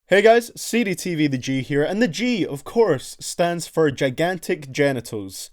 Hey guys, CDTVThaG here, and the G, of course, stands for gigantic genitals.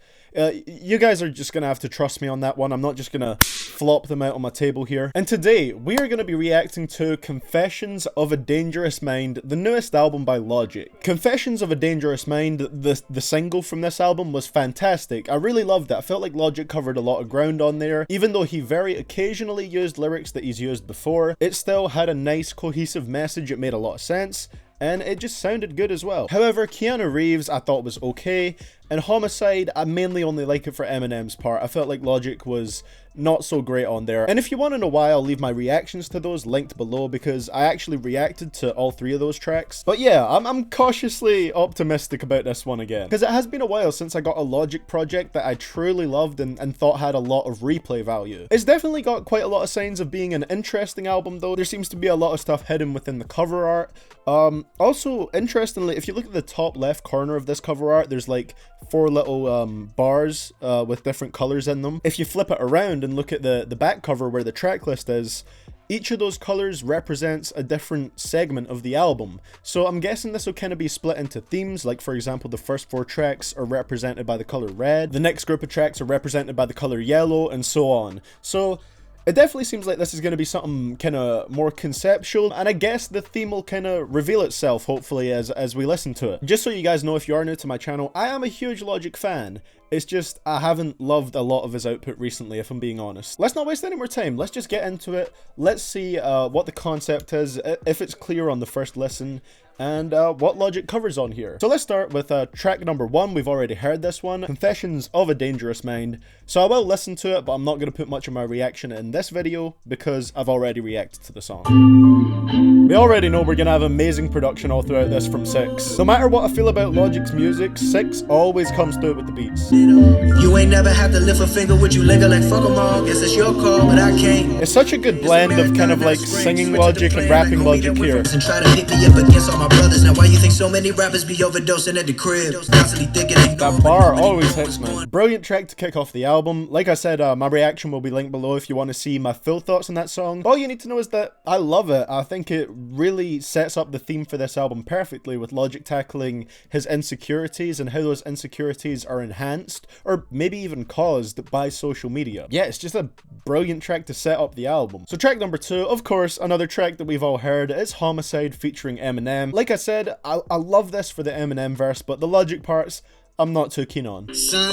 You guys are just gonna have to trust me on that one. I'm not just gonna flop them out on my table here. And today, we are gonna be reacting to Confessions of a Dangerous Mind, the newest album by Logic. Confessions of a Dangerous Mind, the single from this album was fantastic. I really loved it. I felt like Logic covered a lot of ground on there. Even though he very occasionally used lyrics that he's used before, it still had a nice cohesive message. It made a lot of sense. And it just sounded good as well. However, Keanu Reeves I thought was okay, and Homicide I mainly only like it for Eminem's part. I felt like Logic was not so great on there. And if you want to know why, I'll leave my reactions to those linked below, because I actually reacted to all three of those tracks. But yeah, I'm cautiously optimistic about this one again, because it has been a while since I got a Logic project that I truly loved and thought had a lot of replay value. It's definitely got quite a lot of signs of being an interesting album though. There seems to be a lot of stuff hidden within the cover art. Also, interestingly, if you look at the top left corner of this cover art, there's like 4 little bars with different colors in them. If you flip it around and look at the back cover where the track list is, each of those colors represents a different segment of the album. So I'm guessing this will kind of be split into themes, like for example the first 4 tracks are represented by the color red, the next group of tracks are represented by the color yellow, and so on. So it definitely seems like this is going to be something kind of more conceptual, and I guess the theme will kind of reveal itself, hopefully, as we listen to it. Just so you guys know, if you are new to my channel, I am a huge Logic fan. It's just, I haven't loved a lot of his output recently, if I'm being honest. Let's not waste any more time. Let's just get into it. Let's see what the concept is, if it's clear on the first listen, and what Logic covers on here. So let's start with track number 1. We've already heard this one, Confessions of a Dangerous Mind. So I will listen to it, but I'm not going to put much of my reaction in this video because I've already reacted to the song. We already know we're going to have amazing production all throughout this from 6. No matter what I feel about Logic's music, 6 always comes through with the beats. You ain't never had to lift a finger, would you linger like fuck 'em all? Guess it's your call, but I can't. It's such a good blend of kind of like singing Logic and rapping Logic here. And try to pick me up against all my brothers. Now why you think so many rappers be overdosing at the crib? Constantly thinking that bar always hits me. Brilliant track to kick off the album. Like I said, my reaction will be linked below if you want to see my full thoughts on that song. All you need to know is that I love it. I think it really sets up the theme for this album perfectly, with Logic tackling his insecurities and how those insecurities are enhanced, or maybe even caused, by social media. Yeah, it's just a brilliant track to set up the album. So track number 2, of course, another track that we've all heard, is Homicide featuring Eminem. Like I said, I love this for the Eminem verse, but the Logic parts, I'm not too keen on. Son,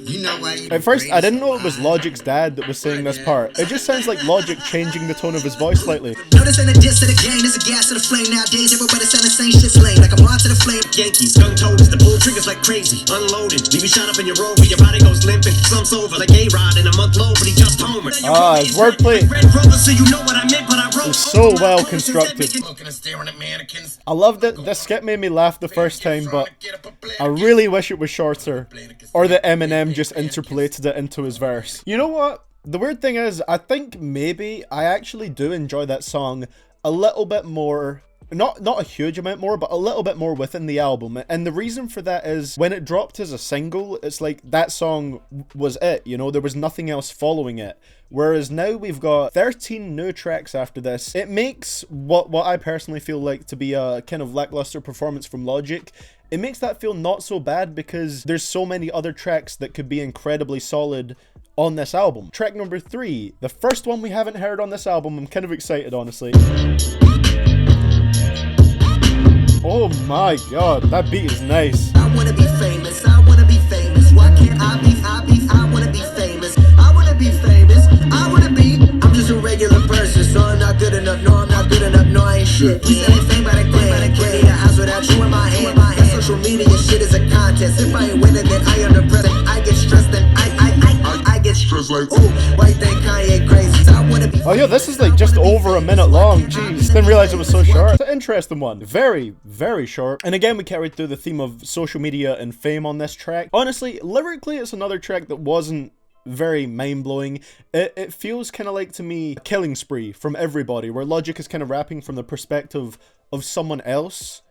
you know why you at first, I didn't know it was Logic's dad that was saying this part. It just sounds like Logic changing the tone of his voice slightly. Notice in a diss to the game, there's a gas to the flame. Nowadays, everybody saying the same shit's lame. Like I'm on to the flame. Yankees, gun toters, the bull triggers like crazy. Unloaded, leave you shot up in your rover, your body goes limping. Slump's over like A-Rod in a month low, but he just homered. His wordplay So you know what I meant, but I wrote is so well constructed. I loved it. This skit made me laugh the first time, but I really wish it was shorter, or that Eminem just interpolated it into his verse. You know what? The weird thing is, I think maybe I actually do enjoy that song a little bit more. Not a huge amount more, but a little bit more within the album. And the reason for that is, when it dropped as a single, it's like that song was it, you know, there was nothing else following it. Whereas now we've got 13 new tracks after this. It makes what I personally feel like to be a kind of lackluster performance from Logic, it makes that feel not so bad, because there's so many other tracks that could be incredibly solid on this album. Track number 3, the first one we haven't heard on this album. I'm kind of excited, honestly. Oh my god, that beat is nice. I wanna be famous, I wanna be famous. Why can't I wanna be famous. I wanna be famous, I wanna be. I'm just a regular person, so I'm not good enough. No, I'm not good enough, no, I ain't shit. We said ain't fame by the grand. Can't need a house without you in my hand. That social media shit is a contest. If I ain't winning, then I am the president. I get stressed and I get stressed like, ooh, why you think Kanye crazy? So I wanna be. Oh yeah, this is like just over a minute long. Jeez, didn't realize it was so short. It's an interesting one. Very, very short. And again, we carried through the theme of social media and fame on this track. Honestly, lyrically, it's another track that wasn't very mind-blowing. It feels kind of like, to me, a killing spree from Everybody, where Logic is kind of rapping from the perspective of someone else.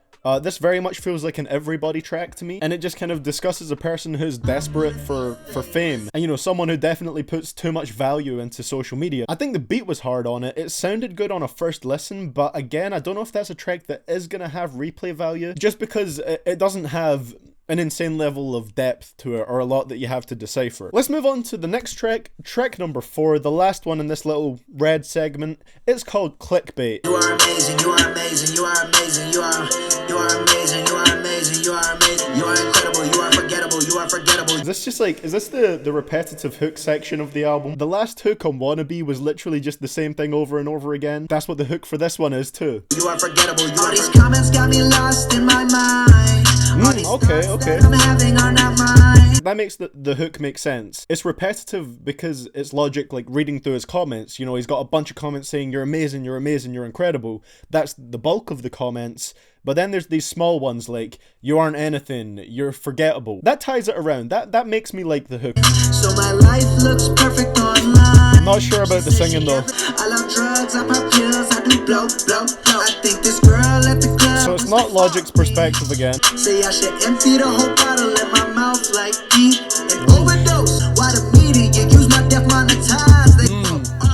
This very much feels like an everybody track to me, and it just kind of discusses a person who's desperate for fame, and you know, someone who definitely puts too much value into social media. I think the beat was hard on it. It sounded good on a first listen, but again, I don't know if that's a track that is gonna have replay value, just because it doesn't have an insane level of depth to it, or a lot that you have to decipher. Let's move on to the next track, track number 4, the last one in this little red segment. It's called Clickbait. You are amazing, you are amazing, you are amazing, you are amazing, you are amazing, you are amazing, you are incredible, you are forgettable, you are forgettable. Is this just like, is this the repetitive hook section of the album? The last hook on Wannabe was literally just the same thing over and over again. That's what the hook for this one is too. You are forgettable. All these comments got me lost in my mind. Okay. I'm having are not mine. That makes the hook make sense. It's repetitive because it's Logic like reading through his comments. You know, he's got a bunch of comments saying you're amazing, you're amazing, you're incredible. That's the bulk of the comments. But then there's these small ones like, you aren't anything, you're forgettable. That ties it around. That makes me like the hook. So my life looks perfect online. I'm not sure about the singing though. I love drugs, I pop pills, I do blow. I think this girl at the club. So it's not Logic's perspective again. Say I should empty the whole bottle in my mouth like deep and overdose. Why the media use my death monetize?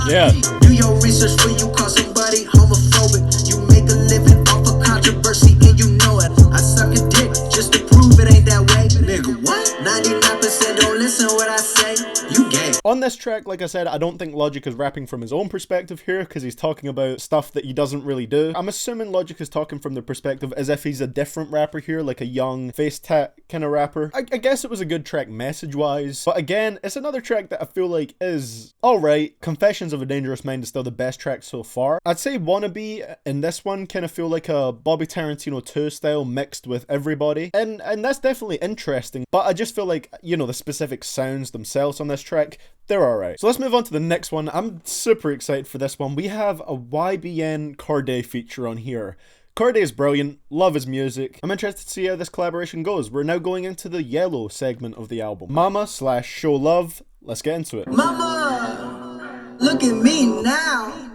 Yeah. Do your research before you call somebody homophobic. You make a living off of controversy and you know it. I suck a dick just to prove it ain't that way. Nigga, what? 99% don't listen what I say. You gay. On this track, like I said, I don't think Logic is rapping from his own perspective here, because he's talking about stuff that he doesn't really do. I'm assuming Logic is talking from the perspective as if he's a different rapper here, like a young face tat kind of rapper. I guess it was a good track message-wise, but again, it's another track that I feel like is alright. Confessions of a Dangerous Mind is still the best track so far. I'd say Wannabe in this one kind of feel like a Bobby Tarantino 2 style mixed with Everybody, and that's definitely interesting, but I just feel like, you know, the specific sounds themselves on this track, they're alright. So let's move on to the next one. I'm super excited for this one. We have a YBN Cordae feature on here. Cordae is brilliant, love his music. I'm interested to see how this collaboration goes. We're now going into the yellow segment of the album. Mama/Show Love, let's get into it. Mama, look at me now.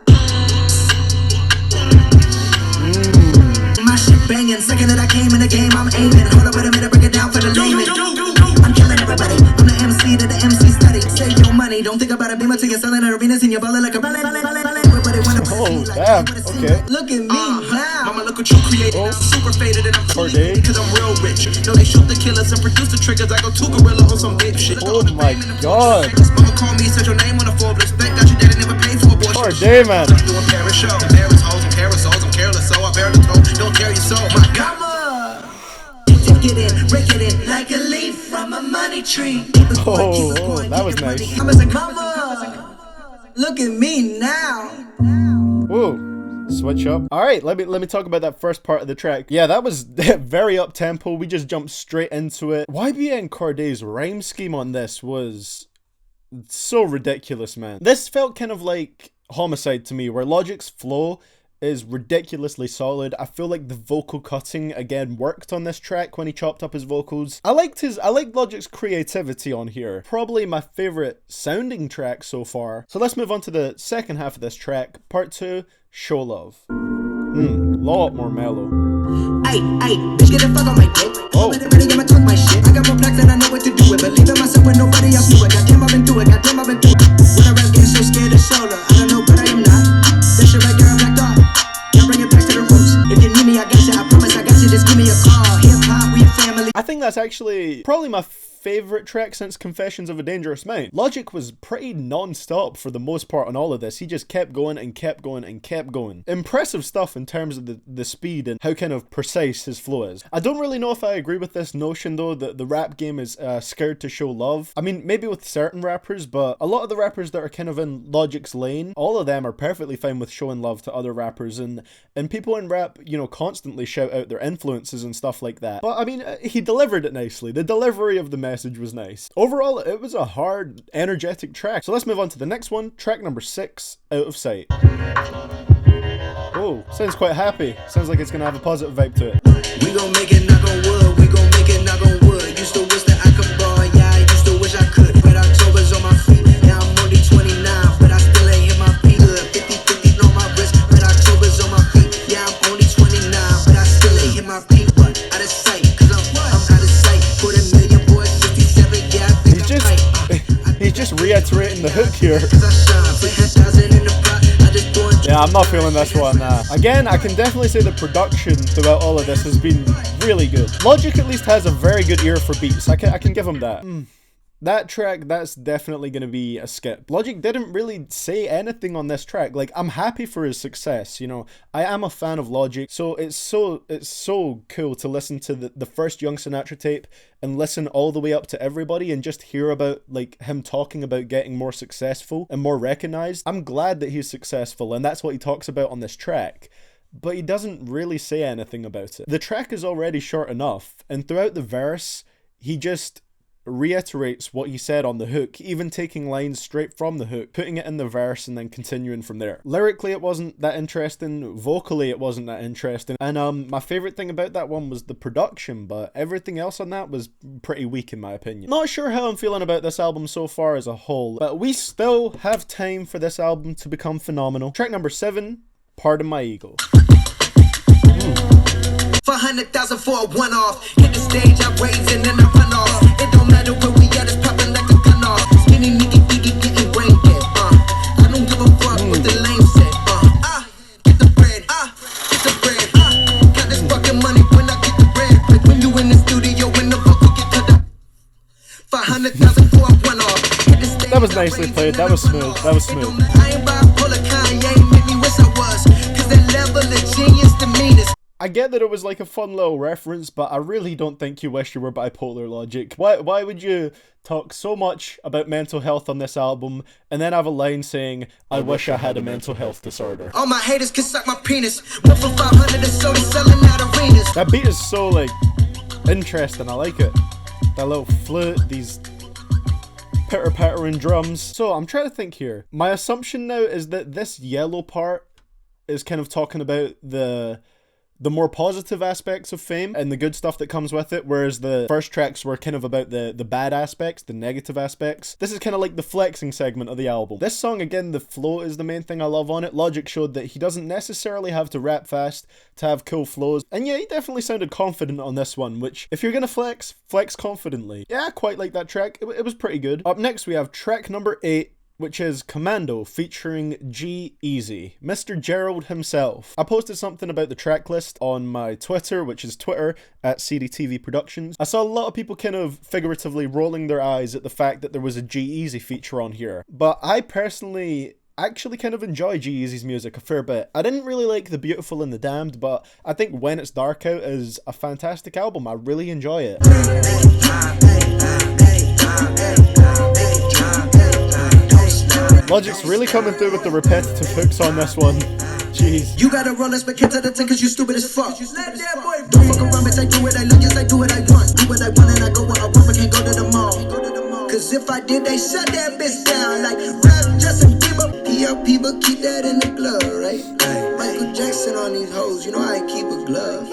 My shit banging, second that I came in the game, I'm aiming. Hold up, wait a minute, break it down for the layman. I'm killing everybody, I'm the MC to the MC study. Save your money, don't think about it, beam it till you're selling at arenas in your ballet like a ballet. Oh, damn, okay. Look at me now. Mama, look what you created. I'm super faded and I'm Cordae. cause I'm real rich. No, they shoot the killers and produce the triggers. I go to gorilla on some big shit. Oh my god. Mama call me, said your name on the Forbes. Thank God your daddy never paid for a boy. Cordae, man. I'm doing Paris show. Paris hoes and parasols. I'm careless, so I barely told. Don't carry your soul. My God. Take it in, break it in like a leaf from a money tree. Oh, that was nice. I'm like, mama, look at me now. Whoa, switch up. All right, let me talk about that first part of the track. Yeah, that was very up tempo. We just jumped straight into it. YBN Cordae's rhyme scheme on this was so ridiculous, man. This felt kind of like Homicide to me, where Logic's flow is ridiculously solid. I feel like the vocal cutting again worked on this track when he chopped up his vocals. I liked Logic's creativity on here. Probably my favorite sounding track so far. So let's move on to the second half of this track, part 2, Show Love. Lot more mellow. Hey, bitch, get the fuck on my dick. Oh. Ready, I'ma talk my shit. I got more plaques and I know what to do with. Believe in myself when nobody else do it. Goddamn, I've been through it. Goddamn, I've been through it. When I rap, getting so scared to show love. I don't know, but I am not. That shit right there, I'm like, dog. Now bring it back to the roots. If you need me, I got you. I promise I got you. Just give me a call. Hip hop, we a family. I think that's actually probably my favorite track since Confessions of a Dangerous Mind. Logic was pretty non-stop for the most part on all of this. He just kept going and kept going and kept going. Impressive stuff in terms of the speed and how kind of precise his flow is. I don't really know if I agree with this notion though that the rap game is scared to show love. I mean, maybe with certain rappers, but a lot of the rappers that are kind of in Logic's lane, all of them are perfectly fine with showing love to other rappers, and people in rap, you know, constantly shout out their influences and stuff like that. But I mean, he delivered it nicely. The delivery of the message was nice. Overall, it was a hard, energetic track. So let's move on to the next one, track number 6, Out of Sight. Oh, sounds quite happy. Sounds like it's gonna have a positive vibe to it. We gon' make it, knock on wood. We gon' make it, knock on wood. Used to wish that I could ball, yeah, I used to wish I could. Red October's on my feet, now I'm only 29, but I still ain't hit my feet. 50-50 on my wrist, Red October's on my feet, yeah, I'm only 29, but I still ain't hit my feet. the hook here. Yeah, I'm not feeling this one. Again, I can definitely say the production throughout all of this has been really good. Logic at least has a very good ear for beats. I can give him that. That track, that's definitely going to be a skip. Logic didn't really say anything on this track. Like, I'm happy for his success, you know. I am a fan of Logic, so it's so cool to listen to the first Young Sinatra tape and listen all the way up to Everybody and just hear about, like, him talking about getting more successful and more recognized. I'm glad that he's successful, and that's what he talks about on this track. But he doesn't really say anything about it. The track is already short enough, and throughout the verse, he just reiterates what he said on the hook, even taking lines straight from the hook, putting it in the verse and then continuing from there. Lyrically, it wasn't that interesting. Vocally, it wasn't that interesting. And my favorite thing about that one was the production, but everything else on that was pretty weak in my opinion. Not sure how I'm feeling about this album so far as a whole, but we still have time for this album to become phenomenal. Track number 7, Pardon My Ego. 400,000 for a one-off. Hit the stage, I raise and then I run off. It don't matter where we at, it's popping like a gun off. Skinny nigga, getting brain dead. I don't give a fuck what the lame said. Get the bread, get the bread. Got this fucking money when I get the bread. Like when you in the studio, when the vocal get to the 500,000 for a one-off. That was nicely played. That was smooth. That was smooth. I ain't bipolar, Kanye make me wish I was. Cause that level of genius to meanest. I get that it was like a fun little reference, but I really don't think you wish you were bipolar, Logic. Why would you talk so much about mental health on this album and then have a line saying, I wish I had a mental health disorder? All my haters can suck my penis. 1 for 500 and so they selling out arenas. That beat is so, like, interesting. I like it. That little flute, these pitter-pattering drums. So I'm trying to think here. My assumption now is that this yellow part is kind of talking about the more positive aspects of fame and the good stuff that comes with it, whereas the first tracks were kind of about the bad aspects, the negative aspects. This is kind of like the flexing segment of the album. This song, again, the flow is the main thing I love on it. Logic showed that he doesn't necessarily have to rap fast to have cool flows, and yeah, he definitely sounded confident on this one, which, if you're gonna flex confidently. Yeah, I quite like that track. It was pretty good. Up next, we have track number 8, which is Commando featuring G-Eazy, Mr. Gerald himself. I posted something about the track list on my Twitter, which is Twitter at CDTV Productions. I saw a lot of people kind of figuratively rolling their eyes at the fact that there was a G-Eazy feature on here, but I personally actually kind of enjoy G-Eazy's music a fair bit. I didn't really like The Beautiful and the Damned, but I think When It's Dark Out is a fantastic album. I really enjoy it. Logic's really coming through with the repetitive hooks on this one. Jeez. You gotta run, let's get to the thing cause you stupid as fuck. Don't fuck around, bitch, I do what I like, yes, I do what I want. Do what I want and I go where I want, but can't go to the mall. Cause if I did, they shut that bitch down. Like rap, Justin Bieber. people keep that in the glove, right? Michael Jackson on these hoes, you know I keep a glove.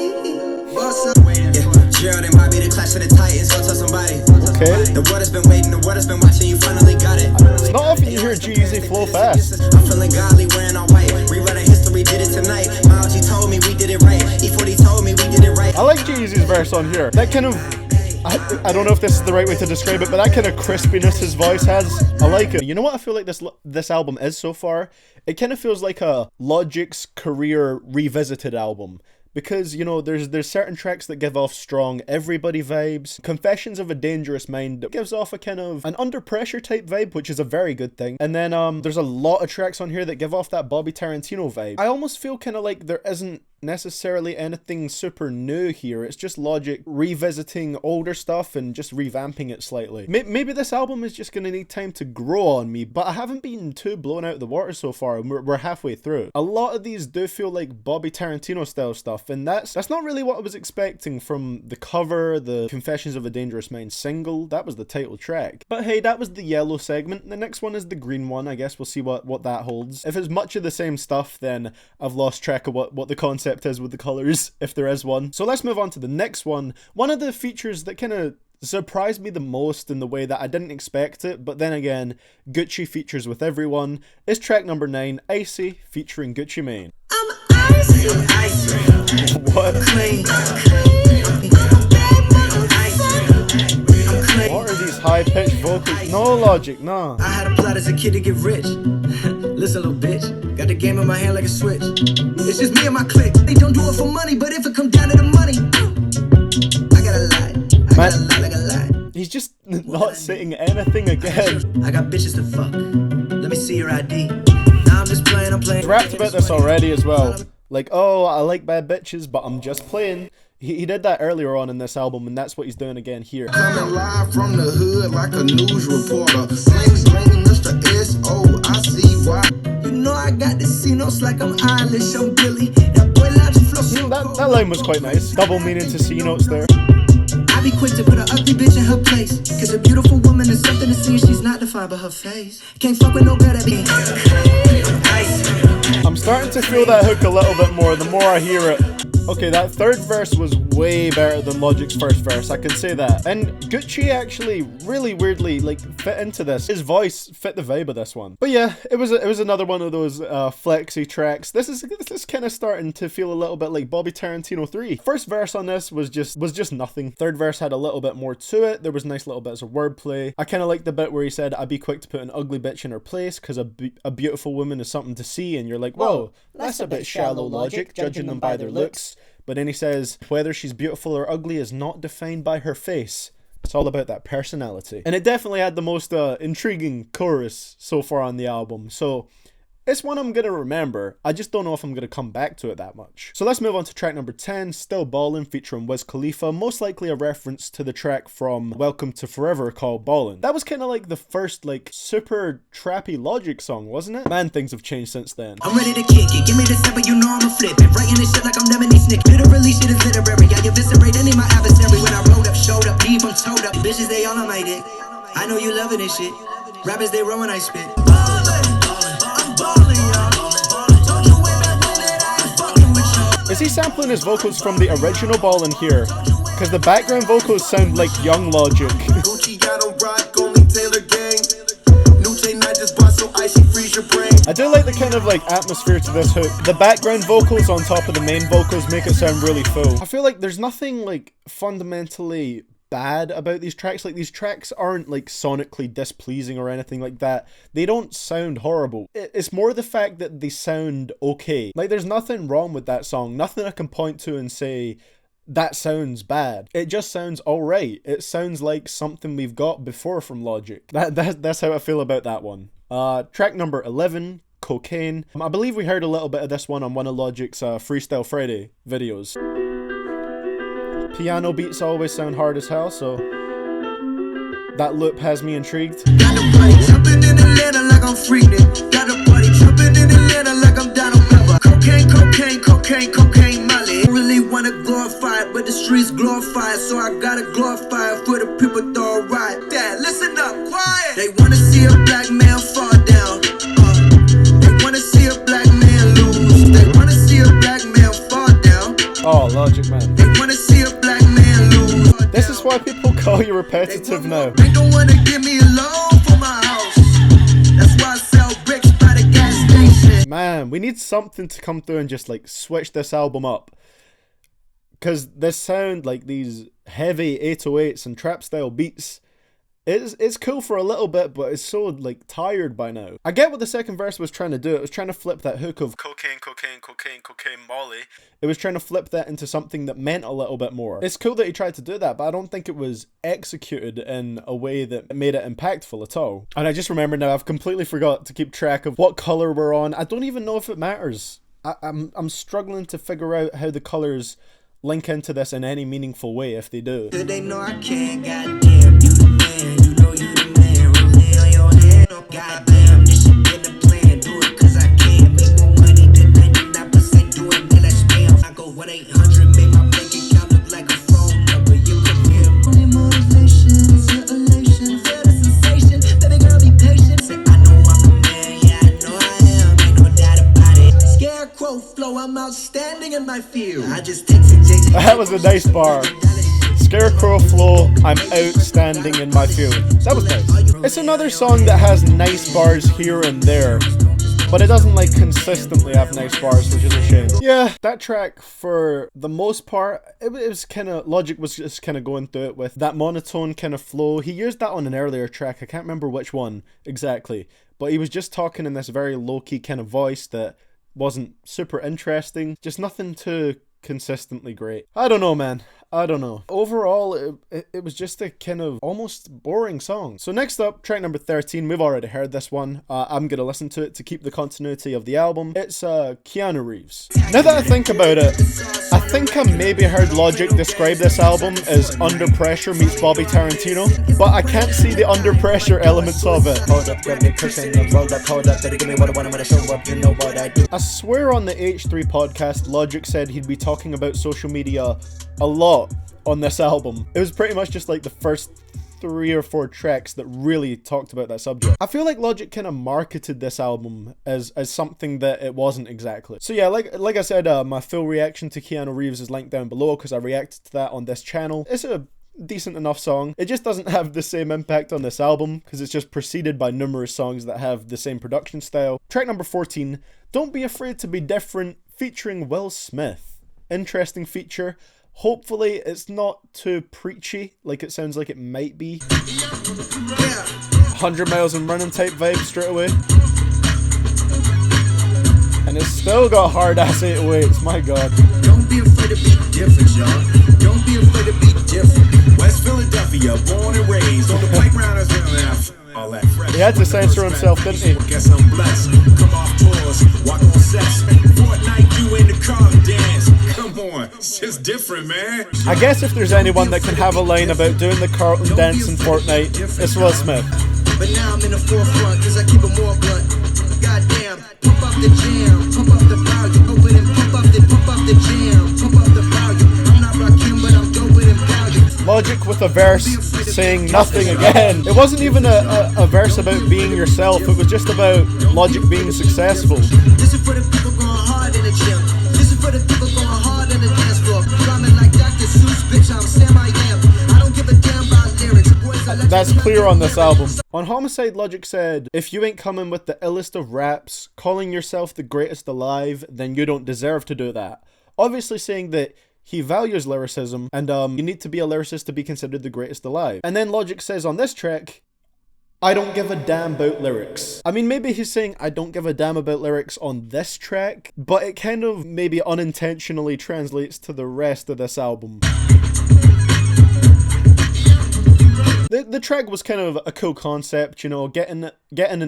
Gerald, it might be the clash of the titans, go tell somebody. Okay. The water's been waiting, the water's been watching, you finally got it. It's not often you hear G-Eazy flow fast. I'm feeling godly, wearing all white. Rewriting history, did it tonight. Miles, told me we did it right. E40 told me we did it right. I like G-Eazy's verse on here. That kind of, I don't know if this is the right way to describe it, but that kind of crispiness his voice has, I like it. You know what I feel like this album is so far? It kind of feels like a Logic's career revisited album. Because, you know, there's certain tracks that give off strong Everybody vibes. Confessions of a Dangerous Mind gives off a kind of an under pressure type vibe, which is a very good thing. And then there's a lot of tracks on here that give off that Bobby Tarantino vibe. I almost feel kind of like there isn't necessarily anything super new here. It's just Logic revisiting older stuff and just revamping it slightly. Maybe this album is just gonna need time to grow on me, but I haven't been too blown out of the water so far, and we're halfway through. A lot of these do feel like Bobby Tarantino style stuff, and that's not really what I was expecting from the cover, the Confessions of a Dangerous Mind single. That was the title track. But hey, that was the yellow segment. The next one is the green one. I guess we'll see what that holds. If it's much of the same stuff, then I've lost track of what the concept is with the colors, if there is one. So let's move on to the next one. One of the features that kind of surprised me the most in the way that I didn't expect it, but then again, Gucci features with everyone, is track number 9, Icy, featuring Gucci Mane. I'm icy. I'm icy. What? Clean. What are these high-pitched vocals? vocals. No Logic, nah. I had a plot as a kid to get rich. Listen, little bitch, got the game in my hand like a switch. It's just me and my clique. They don't do it for money, but if it come down to the money, I gotta lie. I gotta lie like a lie. He's just not saying anything again. I got bitches to fuck. Let me see your ID. Now I'm just playing, I'm playing. He's rapped about this already as well. Like, oh, I like bad bitches, but I'm just playing. He did that earlier on in this album, and that's what he's doing again here. Coming live from the hood like a news reporter. Sling, Mr. S.O. I see why. You know I got the C-notes like I'm Eilish, I'm Billy. That boy Logic flow so cold. That line was quite nice. Double meaning to C notes there. I be quick to put an ugly bitch in her place. Cause a beautiful woman is something to see and she's not defined by her face. Can't fuck with no girl that be I'm starting to feel that hook a little bit more the more I hear it. Okay, that third verse was way better than Logic's first verse, I can say that. And Gucci actually really weirdly like fit into this. His voice fit the vibe of this one. But yeah, it was another one of those flexy tracks. This is kind of starting to feel a little bit like Bobby Tarantino 3. First verse on this was just nothing. Third verse had a little bit more to it. There was nice little bits of wordplay. I kind of like the bit where he said, "I'd be quick to put an ugly bitch in her place because a beautiful woman is something to see," and you're like, whoa, that's a bit shallow Logic, judging them by their looks. But then he says, whether she's beautiful or ugly is not defined by her face. It's all about that personality. And it definitely had the most intriguing chorus so far on the album. So it's one I'm gonna remember. I just don't know if I'm gonna come back to it that much. So let's move on to track number 10, Still Ballin' featuring Wiz Khalifa. Most likely a reference to the track from Welcome to Forever called Ballin'. That was kind of like the first like super trappy Logic song, wasn't it? Man, things have changed since then. I'm ready to kick it. Give me the step, but you know I'ma flip it. Writing this shit like I'm never need snick. Literally shit is literary. I eviscerate any my adversary. When I rolled up, showed up, deep, I'm told up. Bitches, they all on my dick. I know you loving this shit. Rappers, they run when I spit. Is he sampling his vocals from the original Ballin' here? Because the background vocals sound like young Logic. I do like the kind of like atmosphere to this hook. The background vocals on top of the main vocals make it sound really full. I feel like there's nothing like fundamentally bad about these tracks. Like, these tracks aren't like sonically displeasing or anything like that. They don't sound horrible. It's more the fact that they sound okay. Like, there's nothing wrong with that song. Nothing I can point to and say that sounds bad. It just sounds alright. It sounds like something we've got before from Logic. That's how I feel about that one. Track number 11, Cocaine. I believe we heard a little bit of this one on one of Logic's Freestyle Friday videos. Piano beats always sound hard as hell, so that loop has me intrigued. Got the party jumping in Atlanta like I'm freaking. Got the party jumping in Atlanta like I'm Donald Glover. Cocaine, cocaine, cocaine, cocaine, Molly. I really wanna glorify it, but the streets glorify it, so I gotta glorify it for the people throw a ride. Dad, listen up, quiet. They wanna see a black man fall down. They wanna see a black man lose. They wanna see a black man fall down. Oh, Logic, man. They wanna see a black man lose. This is why people call you repetitive now. They don't wanna give me a loan for my house. That's why I sell bricks by the gas station. Man, we need something to come through and just like switch this album up. Because this sound, like these heavy 808s and trap style beats, it's cool for a little bit, but it's so like tired by now. I get what the second verse was trying to do. It was trying to flip that hook of cocaine, cocaine, cocaine, cocaine, Molly. It was trying to flip that into something that meant a little bit more. It's cool that he tried to do that, but I don't think it was executed in a way that made it impactful at all. And I just remember now, I've completely forgot to keep track of what color we're on. I don't even know if it matters. I'm struggling to figure out how the colors link into this in any meaningful way, if they do. They know I can't, goddamn, you the man, you know you the man, rolling on your head, oh goddamn, this shit been the plan, do it cause I can, make more money than 99% doing that I spam, I go 1-800, make my bank account look like a phone number, you compare, only motivation, elation, feel the sensation, baby girl be patient, say I know I'm the man, yeah I know I am, ain't no doubt about it, Scarecrow Floor, I'm outstanding in my field, I just take that was a nice bar. Scarecrow Floor, I'm outstanding in my field. That was nice. It's another song that has nice bars here and there. but it doesn't like consistently have nice bars, which is a shame. Yeah, that track for the most part, it was kind of, Logic was just kind of going through it with that monotone kind of flow. He used that on an earlier track, I can't remember which one exactly, but he was just talking in this very low-key kind of voice that wasn't super interesting, just nothing too consistently great. I don't know, man. I don't know. Overall, it was just a kind of almost boring song. So next up, track number 13. We've already heard this one. I'm gonna listen to it to keep the continuity of the album. It's Keanu Reeves. Now that I think about it, I think I maybe heard Logic describe this album as Under Pressure meets Bobby Tarantino, but I can't see the under pressure elements of it. I swear on the H3 podcast, Logic said he'd be talking about social media a lot on this album. It was pretty much just like the first 3 or 4 tracks that really talked about that subject. I feel like Logic kind of marketed this album as something that it wasn't exactly. So yeah, like I said, my full reaction to Keanu Reeves is linked down below because I reacted to that on this channel. It's a decent enough song. It just doesn't have the same impact on this album because it's just preceded by numerous songs that have the same production style. Track number 14, Don't Be Afraid to Be Different, featuring Will Smith. Interesting feature. Hopefully it's not too preachy like it sounds like it might be. 100 miles and running type vibe straight away. And it's still got hard ass 808s, my god. Don't be afraid to be different, y'all. Don't be afraid to be different. West Philadelphia, born and raised on the playground as all that fresh. He had to censor himself, didn't he? Guess I'm blessed. Come off tours, walk on sets. Fortnite, you in the car dance. Come on, it's just different, man. I guess if there's anyone that can have a line about doing the Carlton dance in Fortnite, it's Will Smith. But now I'm in the forefront, cause I keep it more blunt. Goddamn, pump up the jam, pump up the value. Open and pump up the jam, pump up the value. I'm not rocking, but I'm dope with value. Logic with a verse saying nothing again. It wasn't even a verse about being yourself, it was just about Logic being successful. This is for the people going hard in the gym. This is for the people going hard in the dance floor. Rhyming like Dr. Seuss, bitch, I'm Sam I am. I don't give a damn about lyrics. That's clear on this album. On Homicide, Logic said, if you ain't coming with the illest of raps, calling yourself the greatest alive, then you don't deserve to do that. Obviously saying that he values lyricism, and you need to be a lyricist to be considered the greatest alive. And then Logic says on this track, I don't give a damn about lyrics. I mean, maybe he's saying I don't give a damn about lyrics on this track, but it kind of maybe unintentionally translates to the rest of this album. The track was kind of a cool concept, you know, getting an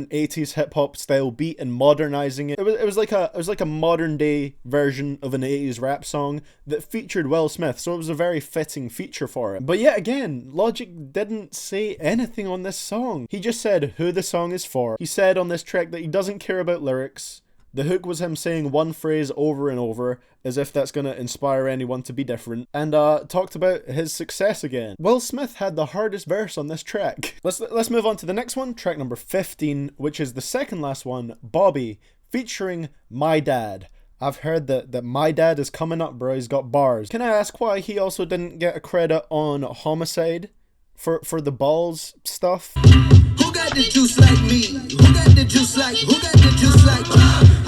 80s hip hop style beat and modernizing it. It was like a modern day version of an 80s rap song that featured Will Smith, so it was a very fitting feature for it. But yet again, Logic didn't say anything on this song. He just said who the song is for. He said on this track that he doesn't care about lyrics. The hook was him saying one phrase over and over, as if that's gonna inspire anyone to be different, and talked about his success again. Will Smith had the hardest verse on this track. Let's move on to the next one, track number 15, which is the second last one, Bobby, featuring My Dad. I've heard that My Dad is coming up, bro, he's got bars. Can I ask why he also didn't get a credit on Homicide for the balls stuff? Who got the juice like me? Who got the juice like? Who got the juice like?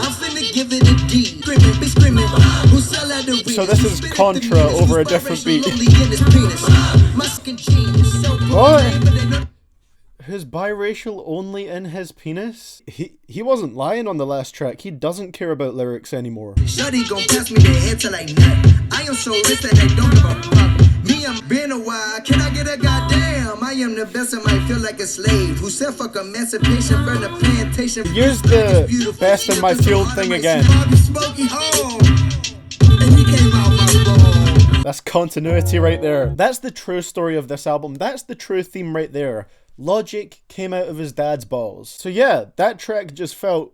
I'm finna give it a D. Screaming, be screaming. Who sell at the reach? So this is Contra over a different beat. What? Who's biracial only in his penis? He wasn't lying on the last track. He doesn't care about lyrics anymore. Shawty gon' pass me the head till I nut. I am so rich that I don't give a fuck. Me, I'm been a while. Can I get a goddamn? I am the best. I might feel like a slave. Who said fuck emancipation? Burn the plantation. Use the best in my field thing again. That's continuity right there. That's the true story of this album. That's the true theme right there. Logic came out of his dad's balls. So yeah, that track just felt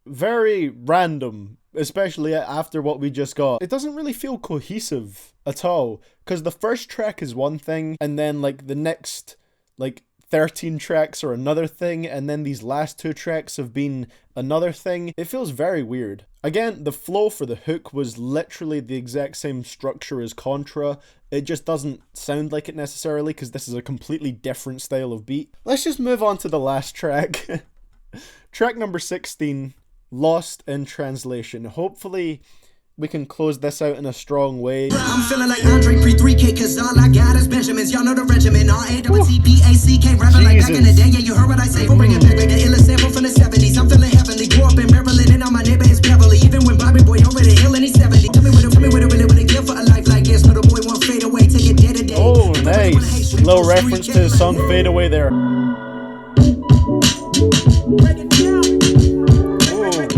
very random, especially after what we just got. It doesn't really feel cohesive at all, because the first track is one thing, and then like the next like 13 tracks are another thing, and then these last 2 tracks have been another thing. It feels very weird. Again, the flow for the hook was literally the exact same structure as Contra. It just doesn't sound like it necessarily, because this is a completely different style of beat. Let's just move on to the last track. Track number 16, Lost in Translation. Hopefully we can close this out in a strong way. I'm feeling like Andre pre-3K, cause all I got is Benjamins. Y'all know the regimen. R-A-W-T-B-A-C-K, rapping like back in the day. Yeah, you heard what I say. We'll bring it back like the illest sample from the 70s. I'm feeling heavenly. Grew up in Maryland and all my neighbor is Beverly. Even when Bobby Boy over the hill and he's 70. Tell me what it really would give for a life like this. No, the boy won't fade away. Take it day to day. Oh, nice. Little reference to his song Fade Away there.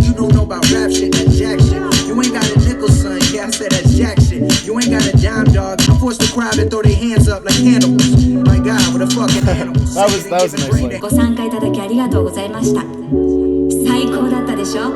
You don't know about rap shit, that's jack shit. You ain't got a nickel, son. Yeah, I said that's jack shit. You ain't got a dime, dog. I forced the crowd to throw their hands up like cannibals. My God, what a fucking animals. that was a nice line. ご参加いただきありがとうございました。最高だったでしょ?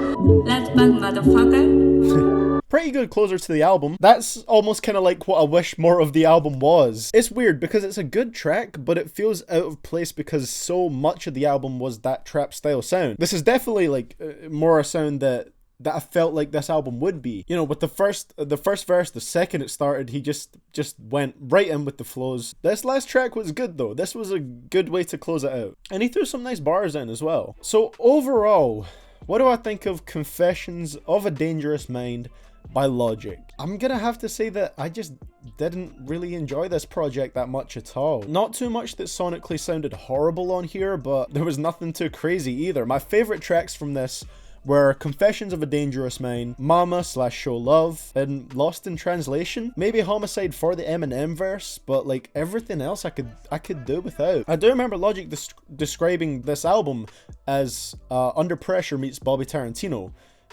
Let's bang motherfucker. Pretty good closer to the album. That's almost kind of like what I wish more of the album was. It's weird because it's a good track, but it feels out of place because so much of the album was that trap style sound. This is definitely like more a sound that I felt like this album would be. You know, with the first verse, the second it started, he just went right in with the flows. This last track was good though. This was a good way to close it out. And he threw some nice bars in as well. So overall, what do I think of Confessions of a Dangerous Mind by Logic? I'm gonna have to say that I just didn't really enjoy this project that much at all. Not too much that sonically sounded horrible on here, but there was nothing too crazy either. My favorite tracks from this were Confessions of a Dangerous Mind, Mama/Show Love, and Lost in Translation. Maybe Homicide for the Eminem verse, but like everything else I could do without. I do remember Logic describing this album as Under Pressure meets Bobby Tarantino.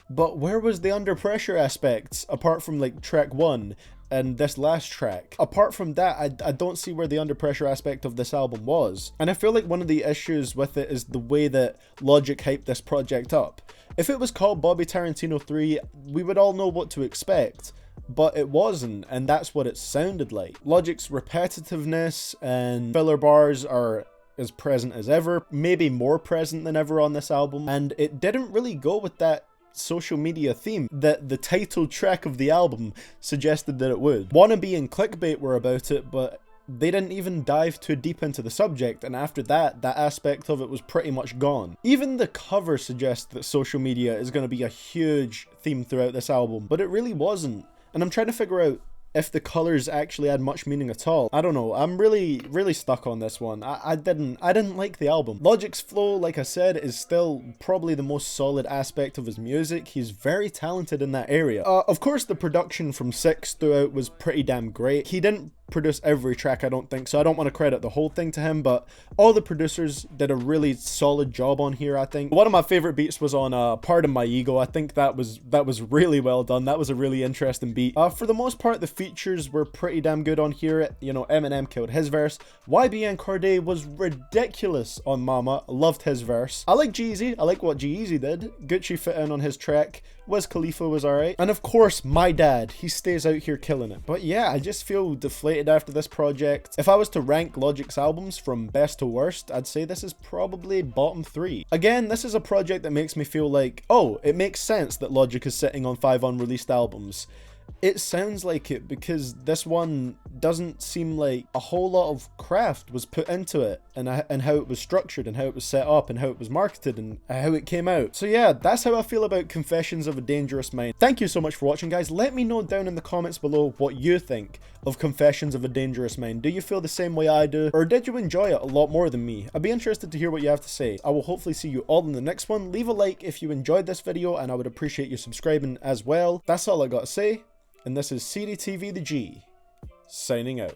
But where was the under pressure aspects apart from like track 1 and this last track? Apart from that, I don't see where the under pressure aspect of this album was. And I feel like one of the issues with it is the way that Logic hyped this project up. If it was called Bobby Tarantino 3, we would all know what to expect. But it wasn't, and that's what it sounded like. Logic's repetitiveness and filler bars are as present as ever, maybe more present than ever on this album. And it didn't really go with that social media theme that the title track of the album suggested that it would. Wannabe and Clickbait were about it, but they didn't even dive too deep into the subject, and after that, that aspect of it was pretty much gone. Even the cover suggests that social media is going to be a huge theme throughout this album, but it really wasn't. And I'm trying to figure out if the colors actually had much meaning at all. I don't know. I'm really stuck on this one. I didn't like the album. Logic's flow, like I said, is still probably the most solid aspect of his music. He's very talented in that area. Of course, the production from 6 throughout was pretty damn great. He didn't produce every track, I don't think, so I don't want to credit the whole thing to him, but all the producers did a really solid job on here, I think. One of my favorite beats was on Pardon My Ego. I think that was really well done. That was a really interesting beat. For the most part, the features were pretty damn good on here. You know, Eminem killed his verse. YB and Cordae was ridiculous on Mama. Loved his verse. I like G-Eazy. I like what G-Eazy did. Gucci fit in on his track. Wiz Khalifa was alright. And of course, my dad. He stays out here killing it. But yeah, I just feel deflated after this project. If I was to rank Logic's albums from best to worst, I'd say this is probably bottom 3. Again, this is a project that makes me feel like, oh, it makes sense that Logic is sitting on 5 unreleased albums. It sounds like it because this one doesn't seem like a whole lot of craft was put into it, and how it was structured and how it was set up and how it was marketed and how it came out. So yeah, that's how I feel about Confessions of a Dangerous Mind. Thank you so much for watching, guys. Let me know down in the comments below what you think of Confessions of a Dangerous Mind. Do you feel the same way I do, or did you enjoy it a lot more than me? I'd be interested to hear what you have to say. I will hopefully see you all in the next one. Leave a like if you enjoyed this video, and I would appreciate you subscribing as well. That's all I gotta say. And this is CDTVThaG, signing out.